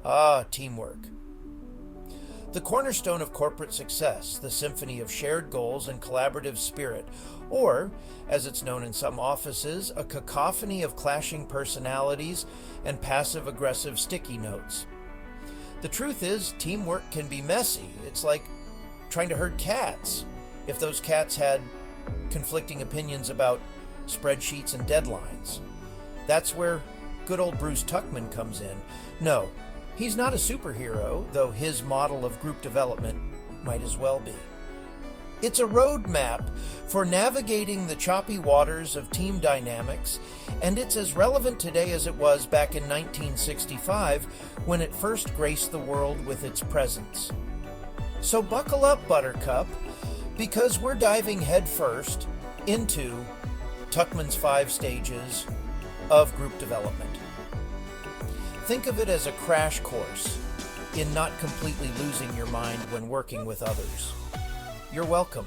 Ah, teamwork. The cornerstone of corporate success, the symphony of shared goals and collaborative spirit, or, as it's known in some offices, a cacophony of clashing personalities and passive-aggressive sticky notes. The truth is, teamwork can be messy. It's like trying to herd cats. If those cats had conflicting opinions about spreadsheets and deadlines. That's where good old Bruce Tuckman comes in. No, he's not a superhero, though his model of group development might as well be. It's a roadmap for navigating the choppy waters of team dynamics, and it's as relevant today as it was back in 1965 when it first graced the world with its presence. So buckle up, Buttercup, because we're diving headfirst into Tuckman's 5 stages of group development. Think of it as a crash course in not completely losing your mind when working with others. You're welcome.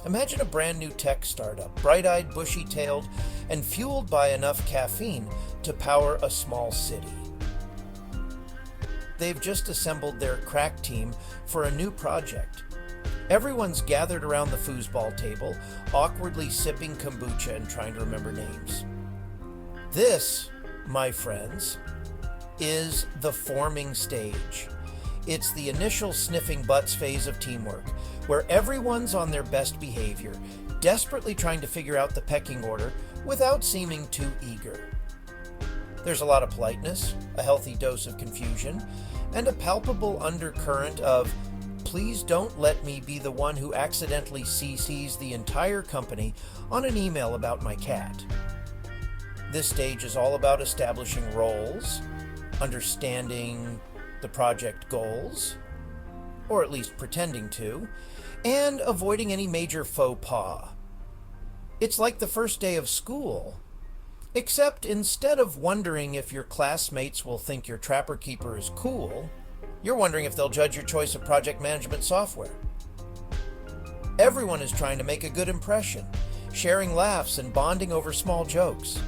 Imagine a brand new tech startup, bright-eyed, bushy-tailed, and fueled by enough caffeine to power a small city. They've just assembled their crack team for a new project. Everyone's gathered around the foosball table, awkwardly sipping kombucha and trying to remember names. This, my friends, is the forming stage. It's the initial sniffing butts phase of teamwork, where everyone's on their best behavior, desperately trying to figure out the pecking order without seeming too eager. There's a lot of politeness, a healthy dose of confusion, and a palpable undercurrent of, please don't let me be the one who accidentally CCs the entire company on an email about my cat. This stage is all about establishing roles, understanding the project goals, or at least pretending to, and avoiding any major faux pas. It's like the first day of school, except instead of wondering if your classmates will think your Trapper Keeper is cool, you're wondering if they'll judge your choice of project management software. Everyone is trying to make a good impression, sharing laughs and bonding over small jokes.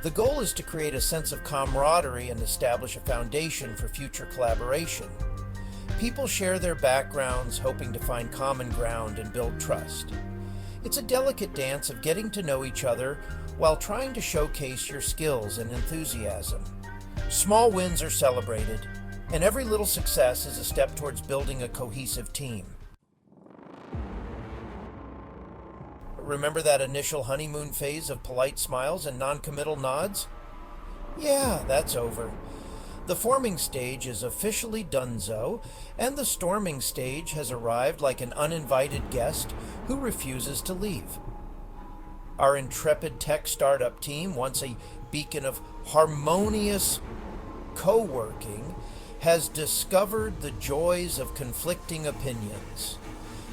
The goal is to create a sense of camaraderie and establish a foundation for future collaboration. People share their backgrounds, hoping to find common ground and build trust. It's a delicate dance of getting to know each other while trying to showcase your skills and enthusiasm. Small wins are celebrated, and every little success is a step towards building a cohesive team. Remember that initial honeymoon phase of polite smiles and non-committal nods? Yeah, that's over. The forming stage is officially donezo, and the storming stage has arrived like an uninvited guest who refuses to leave. Our intrepid tech startup team, once a beacon of harmonious co-working, has discovered the joys of conflicting opinions.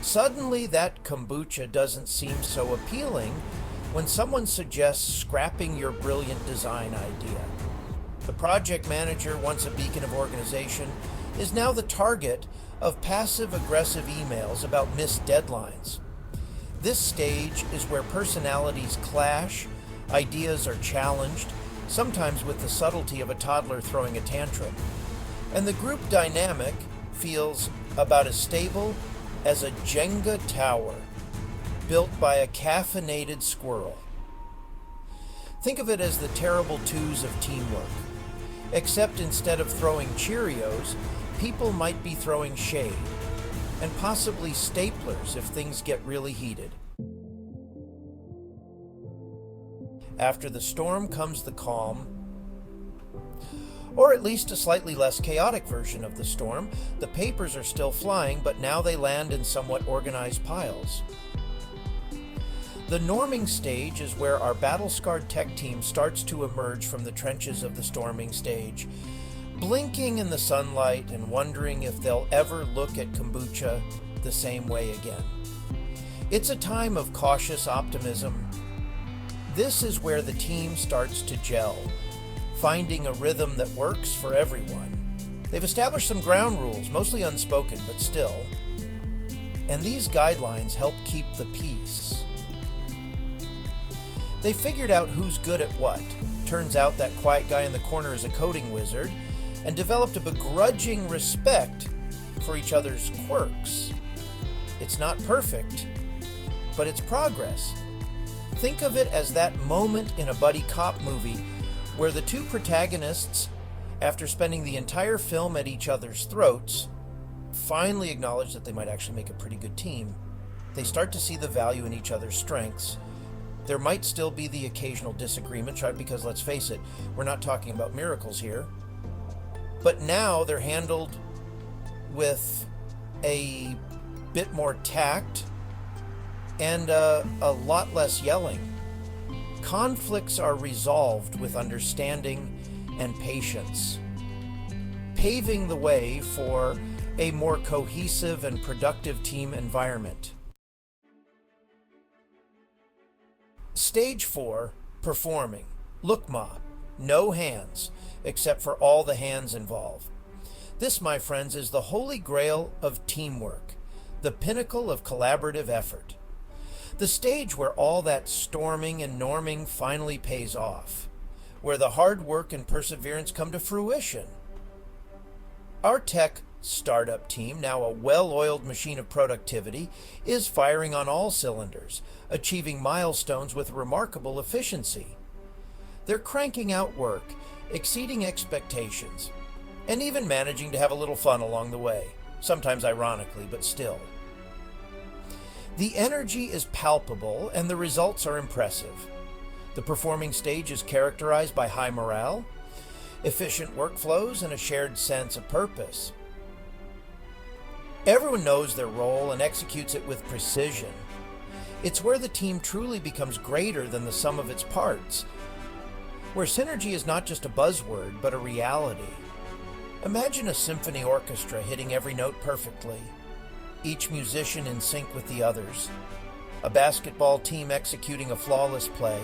Suddenly, that kombucha doesn't seem so appealing when someone suggests scrapping your brilliant design idea. The project manager, once a beacon of organization, is now the target of passive-aggressive emails about missed deadlines. This stage is where personalities clash, ideas are challenged, sometimes with the subtlety of a toddler throwing a tantrum. And the group dynamic feels about as stable as a Jenga tower built by a caffeinated squirrel. Think of it as the terrible twos of teamwork, except instead of throwing Cheerios, people might be throwing shade, and possibly staplers if things get really heated. After the storm comes the calm, or at least a slightly less chaotic version of the storm. The papers are still flying, but now they land in somewhat organized piles. The norming stage is where our battle-scarred tech team starts to emerge from the trenches of the storming stage, blinking in the sunlight and wondering if they'll ever look at kombucha the same way again. It's a time of cautious optimism. This is where the team starts to gel, finding a rhythm that works for everyone. They've established some ground rules, mostly unspoken, but still. And these guidelines help keep the peace. They figured out who's good at what, Turns out that quiet guy in the corner is a coding wizard, and developed a begrudging respect for each other's quirks. It's not perfect, but it's progress. Think of it as that moment in a buddy cop movie where the two protagonists, after spending the entire film at each other's throats, finally acknowledge that they might actually make a pretty good team. They start to see the value in each other's strengths. There might still be the occasional disagreement, right? Because let's face it, we're not talking about miracles here. But now they're handled with a bit more tact and a lot less yelling. Conflicts are resolved with understanding and patience, paving the way for a more cohesive and productive team environment. Stage 4, performing. Lukma, no hands, except for all the hands involved. This, my friends, is the holy grail of teamwork, the pinnacle of collaborative effort. The stage where all that storming and norming finally pays off, where the hard work and perseverance come to fruition. Our tech startup team, now a well-oiled machine of productivity, is firing on all cylinders, achieving milestones with remarkable efficiency. They're cranking out work, exceeding expectations, and even managing to have a little fun along the way, sometimes ironically, but still. The energy is palpable and the results are impressive. The performing stage is characterized by high morale, efficient workflows, and a shared sense of purpose. Everyone knows their role and executes it with precision. It's where the team truly becomes greater than the sum of its parts, where synergy is not just a buzzword, but a reality. Imagine a symphony orchestra hitting every note perfectly, each musician in sync with the others, a basketball team executing a flawless play,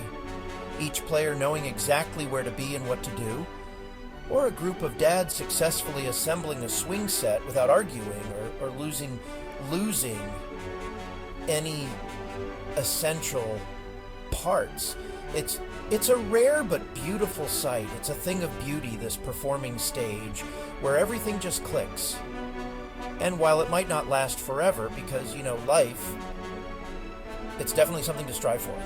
each player knowing exactly where to be and what to do, or a group of dads successfully assembling a swing set without arguing or losing any essential parts. It's a rare but beautiful sight. It's a thing of beauty, this performing stage, where everything just clicks. And while it might not last forever, because, life, it's definitely something to strive for.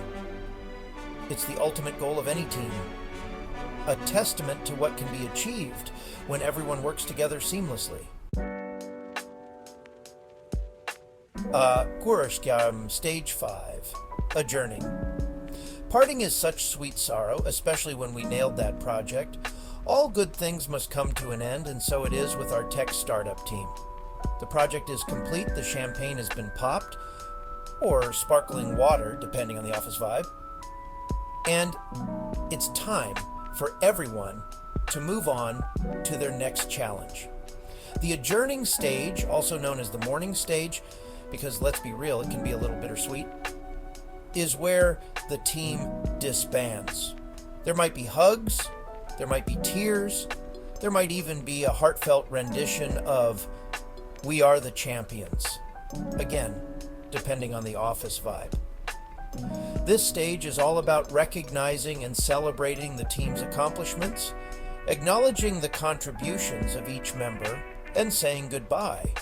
It's the ultimate goal of any team. A testament to what can be achieved when everyone works together seamlessly. Stage 5, adjourning. Parting is such sweet sorrow, especially when we nailed that project. All good things must come to an end, and so it is with our tech startup team. The project is complete, the champagne has been popped, or sparkling water, depending on the office vibe, and it's time for everyone to move on to their next challenge. The adjourning stage, also known as the mourning stage, because let's be real, it can be a little bittersweet, is where the team disbands. There might be hugs, there might be tears, there might even be a heartfelt rendition of "We Are the Champions." Again, depending on the office vibe. This stage is all about recognizing and celebrating the team's accomplishments, acknowledging the contributions of each member, and saying goodbye.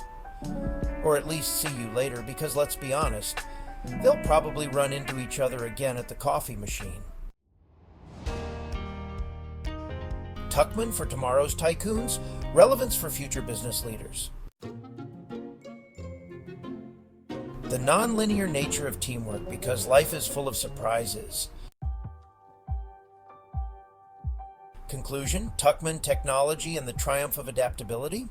Or at least see you later, because let's be honest, they'll probably run into each other again at the coffee machine. Tuckman for tomorrow's tycoons, relevance for future business leaders. The non-linear nature of teamwork, because life is full of surprises. Conclusion, Tuckman technology and the triumph of adaptability.